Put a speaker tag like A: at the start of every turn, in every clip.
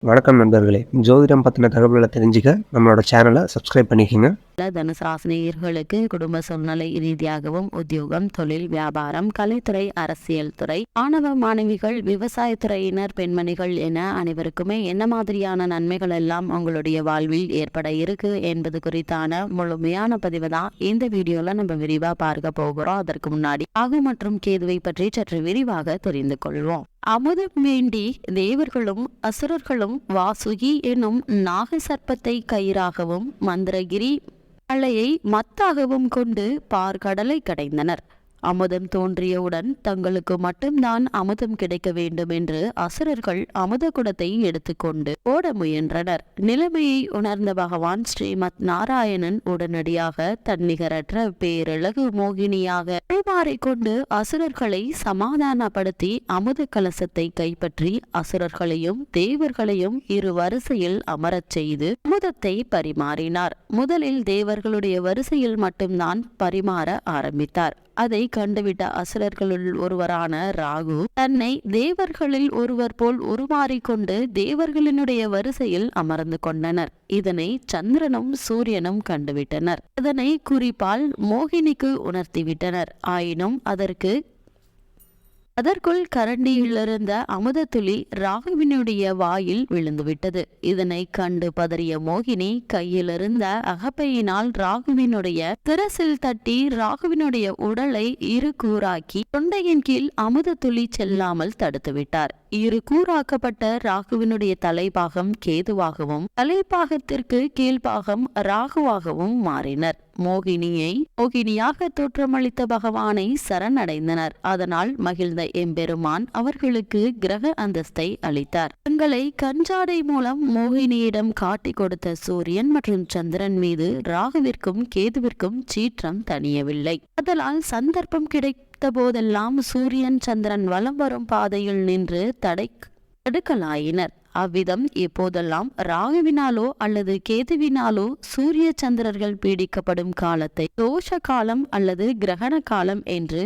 A: வணக்கம் நண்பர்களே. ஜோதிடம் பத்தின தகவல்கள தெரிஞ்சுக்க நம்மளோட சேனல சப்ஸ்கிரைப் பண்ணிக்கங்க.
B: தனுசு ராசினியர்களுக்கு குடும்ப சூழ்நிலை ரீதியாகவும் உத்தியோகம், தொழில், வியாபாரம், கலைத்துறை, அரசியல் துறை, மாணவ மாணவிகள், விவசாயத்துறையினர், பெண்மணிகள் என அனைவருக்குமே என்ன மாதிரியான நன்மைகள் எல்லாம் உங்களுடைய வாழ்வில் ஏற்பட இருக்கு என்பது குறித்தான முழுமையான பதிவு தான் இந்த வீடியோல நம்ம விரிவா பார்க்க போகிறோம். அதற்கு முன்னாடி ராகு மற்றும் கேதுவை பற்றி சற்று விரிவாக தெரிந்து கொள்வோம். அமுதம் வேண்டி தேவர்களும் அசுரர்களும் வாசுகி எனும் நாக சர்ப்பத்தை கயிறாகவும் மந்திரகிரி மலையை மத்தாகவும் கொண்டு பார்க்கடலை கடைந்தனர். அமுதம் தோன்றியவுடன் தங்களுக்கு மட்டும்தான் அமுதம் கிடைக்க வேண்டும் என்று அசுரர்கள் அமுத குடத்தை எடுத்துக்கொண்டு ஓட முயன்றனர். நிலைமையை உணர்ந்த பகவான் ஸ்ரீமத் நாராயணன் உடனடியாக தன்னிகரற்ற பேரழகு மோகினியாக கொண்டு அசுரர்களை சமாதானப்படுத்தி அமுத கலசத்தை கைப்பற்றி அசுரர்களையும் தேவர்களையும் இரு வரிசையில் அமரச் செய்து அமுதத்தை பரிமாறினார். முதலில் தேவர்களுடைய வரிசையில் மட்டும்தான் பரிமாற ஆரம்பித்தார். அதை கண்டுவிட்ட அசுரர்களுள் ஒருவரான ராகு தன்னை தேவர்களில் ஒருவர் போல் உருமாறிக்கொண்டு தேவர்களினுடைய வரிசையில் அமர்ந்து கொண்டனர். இதனை சந்திரனும் சூரியனும் கண்டுவிட்டனர். இதனை குறிப்பால் மோகினிக்கு உணர்த்திவிட்டனர். ஆயினும் அதற்குள் கரண்டியிலிருந்த அமுத துளி ராகுவினுடைய வாயில் விழுந்துவிட்டது. இதனை கண்டு பதறிய மோகினி கையிலிருந்த அகப்பையினால் ராகுவினுடைய திரசில் தட்டி ராகுவினுடைய உடலை இரு கூறாக்கி தொண்டையின் கீழ் அமுத துளி செல்லாமல் தடுத்துவிட்டார். இரு கூறாக்கப்பட்ட ராகுவினுடைய தலைப்பாகம் கேதுவாகவும் தலைப்பாகத்திற்கு கீழ்ப்பாகம் ராகுவாகவும் மாறினர். மோகினியாக தோற்றமளித்த பகவானை சரணடைந்தனர். அதனால் மகிழ்ந்த எம்பெருமான் அவர்களுக்கு கிரக அந்தஸ்தை அளித்தார். தங்களை கஞ்சாடை மூலம் மோகினியிடம் காட்டி கொடுத்த சூரியன் மற்றும் சந்திரன் மீது ராகுவிற்கும் கேதுவிற்கும் சீற்றம் தணியவில்லை. அதனால் சந்தர்ப்பம் கிடைத்த போதெல்லாம் சூரியன் சந்திரன் வலம் வரும் பாதையில் நின்று தடுக்கலாயினர். அவ்விதம் எப்போதெல்லாம் ராகுவினாலோ அல்லது கேதுவினாலோ சூரிய சந்திரர்கள் பீடிக்கப்படும் காலத்தை தோஷ காலம் அல்லது கிரகண காலம் என்று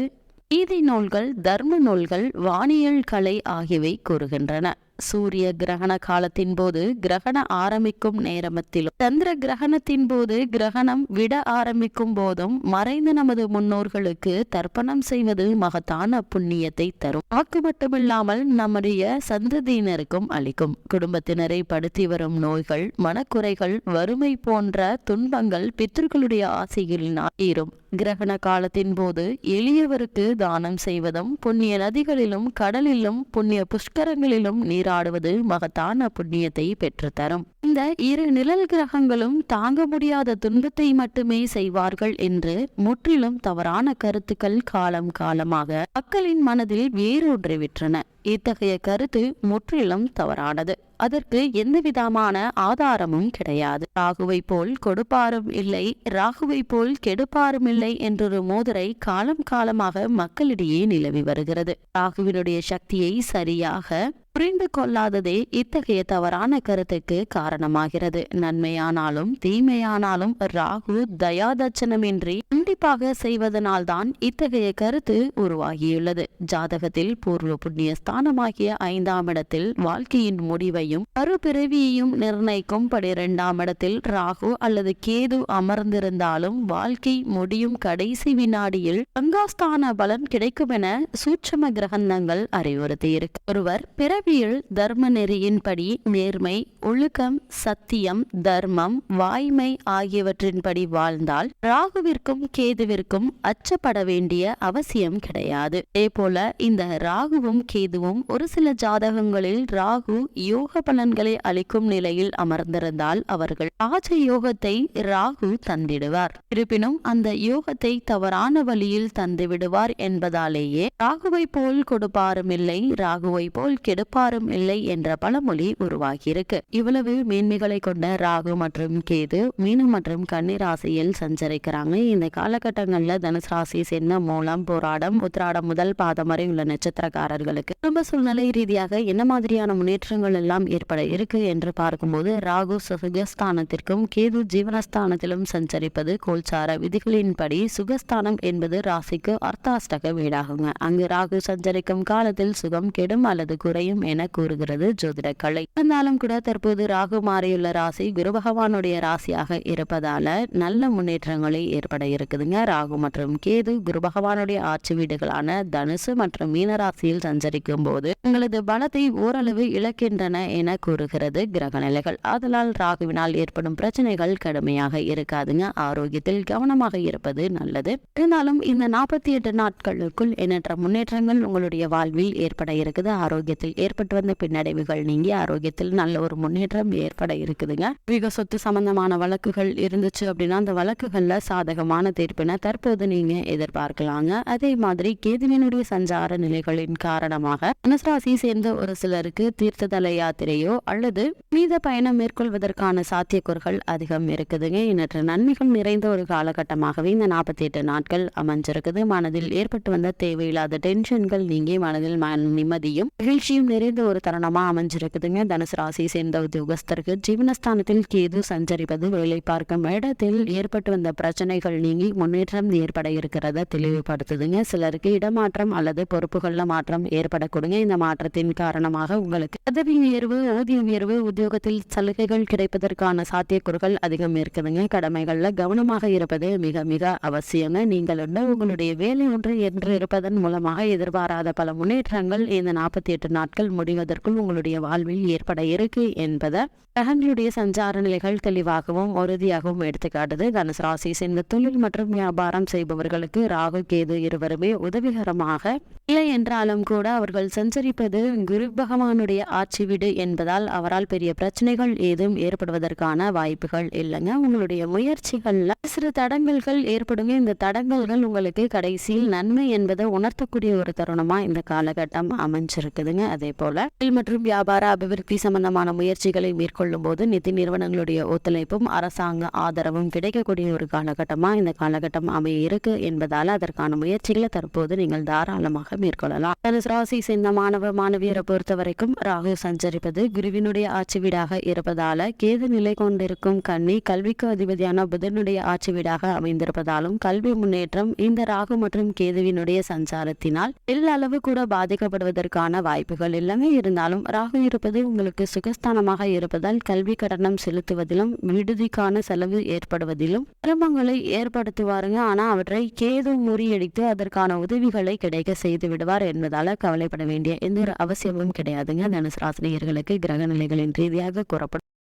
B: நீதி நூல்கள், தர்ம நூல்கள், வானியல் கலை ஆகியவை கூறுகின்றன. சூரிய கிரகண காலத்தின் போது கிரகணம் ஆரம்பிக்கும் நேரத்திலும் சந்திர கிரகணத்தின் போது கிரகணம் விட ஆரம்பிக்கும் போதும் மறைந்த நமது முன்னோர்களுக்கு தர்ப்பணம் செய்வது மகத்தான புண்ணியத்தை தரும். வாக்கு மட்டுமில்லாமல் நம்முடைய சந்ததியினருக்கும் அளிக்கும். குடும்பத்தினரை படுத்தி வரும் நோய்கள், மனக்குறைகள், வறுமை போன்ற துன்பங்கள் பித்தர்களுடைய ஆசைகளினால் தீரும். கிரகண காலத்தின் போது எளியவருக்கு தானம் செய்வதும் புண்ணிய நதிகளிலும் கடலிலும் புண்ணிய புஷ்கரங்களிலும் நீராடுவது மகத்தான புண்ணியத்தை பெற்றுத்தரும். இந்த இரு நிழல் கிரகங்களும் தாங்க முடியாத துன்பத்தை மட்டுமே செய்வார்கள் என்று முற்றிலும் தவறான கருத்துக்கள் காலம் காலமாக மக்களின் மனதில் வேரூன்றிவிட்டன. இத்தகைய கருத்து முற்றிலும் தவறானது. அதற்கு எந்தவிதமான ஆதாரமும் கிடையாது. ராகுவை போல் கொடுப்பாரும் இல்லை, ராகுவை போல் கெடுப்பாரும் இல்லை என்றொரு மோதரை காலம் காலமாக மக்களிடையே நிலவி வருகிறது. ராகுவினுடைய சக்தியை சரியாக புரிந்து கொள்ளாததே இத்தகைய தவறான கருத்துக்கு காரணமாகிறது. நன்மையானாலும் தீமையானாலும் ராகு தயாதட்சணமின்றி கண்டிப்பாக செய்வதனால்தான் இத்தகைய கருத்து உருவாகியுள்ளது. ஜாதகத்தில் பூர்வ புண்ணிய ஸ்தானமாகிய 5ஆம் இடத்தில் வாழ்க்கையின் முடிவையும் மறுபிறவியையும் நிர்ணயிக்கும் 12ஆம் இடத்தில் ராகு அல்லது கேது அமர்ந்திருந்தாலும் வாழ்க்கை முடியும் கடைசி வினாடியில் பங்காஸ்தான பலன் கிடைக்கும் என சூட்சம கிரகங்கள் அறிவுறுத்தியிருக்கு. ஒருவர் பிறவியில் தர்ம நெறியின்படி நேர்மை, ஒழுக்கம், சத்தியம், தர்மம், வாய்மை ஆகியவற்றின்படி வாழ்ந்தால் ராகுவிற்கும் கேதுவிற்கும் அச்சப்பட வேண்டிய அவசியம் கிடையாது. அதே போல இந்த ராகுவும் கேதுவும் ஒரு சில ஜாதகங்களில் ராகு யோக பலன்களை அளிக்கும் நிலையில் அமர்ந்திருந்தால் அவர்கள் ராஜ யோகத்தை ராகு தந்திடுவார். இருப்பினும் அந்த யோகத்தை தவறான வழியில் தந்துவிடுவார் என்பதாலேயே ராகுவை போல் கொடுப்பாரும் இல்லை, ராகுவை போல் கெடுப்பாரும் இல்லை என்ற பழமொழி உருவாகியிருக்கு. இவ்வளவு மேன்மைகளை கொண்ட ராகு மற்றும் கேது மீனம் மற்றும் கன்னி ராசியில் சஞ்சரிக்கிறாங்க. இந்த காலகட்டங்கள்ல தனுசு ராசி சேர்ந்த மூலம், போராடம், உத்திராடம் முதல் பாதம் வரை உள்ள நட்சத்திரக்காரர்களுக்கு குடும்ப சூழ்நிலை ரீதியாக என்ன மாதிரியான முன்னேற்றங்கள் எல்லாம் ஏற்பட இருக்கு என்று பார்க்கும்போது ராகு சுகஸ்தானத்திற்கும் கேது ஜீவனஸ்தானத்திலும் சஞ்சரிப்பது கோல்சார விதிகளின்படி சுகஸ்தானம் என்பது ராசிக்கு அர்த்தாஷ்டக வீடாகுங்க. அங்கு ராகு சஞ்சரிக்கும் காலத்தில் சுகம் கெடும் அல்லது குறையும் என கூறுகிறது ஜோதிட கலை. இருந்தாலும் கூட தற்போது ராகு மாறியுள்ள ராசி குரு பகவானுடைய ராசியாக இருப்பதால நல்ல முன்னேற்றங்களை ஏற்பட இருக்குதுங்க. ராகு மற்றும் கேது குரு பகவானுடைய ஆட்சி வீடுகளான தனுசு மற்றும் மீன ராசியில் சஞ்சரிக்கும் போது உங்களது பலத்தை ஓரளவு இழக்கின்றன என கூறுகிறது கிரக நிலைகள். அதனால் ராகுவினால் ஏற்படும் பிரச்சனைகள் கடுமையாக இருக்காதுங்க. ஆரோக்கியத்தில் கவனமாக இருப்பது நல்லது. இருந்தாலும் இந்த 48 நாட்களுக்குள் எண்ணற்ற முன்னேற்றங்கள் உங்களுடைய வாழ்வில் ஏற்பட இருக்குது. ஆரோக்கியத்தில் ஏற்பட்டு வந்த பின்னடைவுகள் நீங்கி ஆரோக்கியத்தில் நல்ல ஒரு முன்னேற்றம் ஏற்பட இருக்குதுங்க. மிக சொத்து சம்பந்தமான வழக்குகள் இருந்துச்சு அப்படின்னா அந்த வழக்குகள்ல சாதகமான தீர்ப்பினை தற்போது நீங்க எதிர்பார்க்கலாங்க. அதே மாதிரி கேதுவினுடைய சஞ்சார நிலைகளின் காரணமாக தனுசு ராசியை சேர்ந்த ஒரு சிலருக்கு தீர்த்ததல யாத்திரையோ அல்லது மீத பயணம் மேற்கொள்வதற்கான சாத்தியக்கூறுகள் அதிகம் இருக்குதுங்க. எண்ணற்ற நன்மைகள் நிறைந்த ஒரு காலகட்டமாகவே இந்த 48 நாட்கள் அமைஞ்சிருக்குது. மனதில் ஏற்பட்டு வந்த தேவையில்லாத டென்ஷன்கள் நீங்கி மனதில் நிம்மதியும் மகிழ்ச்சியும் நிறைந்த ஒரு தருணமா அமைஞ்சிருக்குதுங்க. தனுசு ராசியை சேர்ந்த உத்தியோகஸ்தருக்கு ஜீவனஸ்தானத்தில் கேது சஞ்சரிப்பது வேலை பார்க்கும் இடத்தில் ஏற்பட்டு வந்த பிரச்சனைகள் நீங்கி முன்னேற்றம் ஏற்பட இருக்கிறத தெளிவுபடுத்துதுங்க. சிலருக்கு இடமாற்றம் அல்லது பொறுப்புகள்ல மாற்றம் ஏற்படக்கூடுங்க. இந்த மாற்றத்தின் காரணமாக உங்களுக்கு பதவி உயர்வு, ஊதிய உயர்வு, உத்தியோகத்தில் சலுகைகள் கிடைப்பதற்கான சாத்தியக்கூறுகள் அதிகம் இருக்குதுங்க. கடமைகள்ல கவனமாக இருப்பது மிக மிக அவசியங்க. நீங்கள் உங்களுடைய வேலை ஒன்று என்று இருப்பதன் மூலமாக எதிர்பாராத பல முன்னேற்றங்கள் இந்த 48 நாட்கள் முடிவதற்குள் உங்களுடைய வாழ்வில் ஏற்பட இருக்கு என்பதை கிரகங்களுடைய சஞ்சார நிலைகள் தெளிவாகவும் உறுதியாகவும் எடுத்துக்காட்டுது. தனுசு ராசி சேர்ந்த தொழில் மற்றும் வியாபாரம் செய்பவர்களுக்கு ராகு கேது இருவருமே உதவிகரமாக இல்லை என்றாலும் கூட அவர்கள் சஞ்சரிப்பது குரு பகவானுடைய ஆட்சி வீடு என்பதால் அவரால் பெரிய பிரச்சனைகள் ஏதும் ஏற்படுவதற்கான வாய்ப்புகள் இல்லைங்க. உங்களுடைய முயற்சிகள்ல சிறு தடங்கல்கள் ஏற்படுங்க. இந்த தடங்கல்கள் உங்களுக்கு கடைசியில் நன்மை என்பதை உணர்த்தக்கூடிய ஒரு தருணமா இந்த காலகட்டம் அமைஞ்சிருக்குதுங்க. அதே போல தொழில் மற்றும் வியாபார அபிவிருத்தி சம்பந்தமான முயற்சிகளை மேற்கொள்ளும் போது நிதி நிறுவனங்களுடைய ஒத்துழைப்பும் அரசாங்க ஆதரவும் கிடைக்கக்கூடிய ஒரு காலகட்டமா இந்த காலகட்டம் அமைய இருக்கு என்பதால அதற்கான முயற்சிகளை தற்போது நீங்கள் தாராளமாக மேற்கொள்ளலாம். தனுசு ராசி சேர்ந்த மாணவ மாணவியரை பொறுத்த வரைக்கும் ராகு சஞ்சரிப்பது குருவினுடைய ஆட்சி வீடாக இருப்பதால கேது நிலை கொண்டிருக்கும் கன்னி கல்விக்கு அதிபதியான புதனுடைய ஆட்சி வீடாக அமைந்திருப்பதாலும் கல்வி முன்னேற்றம் இந்த ராகு மற்றும் கேதுவினுடைய சஞ்சாரத்தினால் அளவு கூட பாதிக்கப்படுவதற்கான வாய்ப்புகள் எல்லாமே இருந்தாலும் ராகு இருப்பது உங்களுக்கு சுகஸ்தானமாக இருப்பதால் கல்வி கட்டணம் செலுத்துவதிலும் விடுதிக்கான செலவு ஏற்படுவதிலும் சிரமங்களை ஏற்படுத்துவாருங்க. ஆனா அவற்றை கேது முறியடித்து அதற்கான உதவிகளை கிடைக்க செய்து விடுவார் என்பதால கவலைப்பட வேண்டிய எந்த ஒரு அவசியமும் கிடையாதுங்க. தனுசு ராசினியர்களுக்கு கிரக நிலைகளின் ரீதியாக கூறப்படும்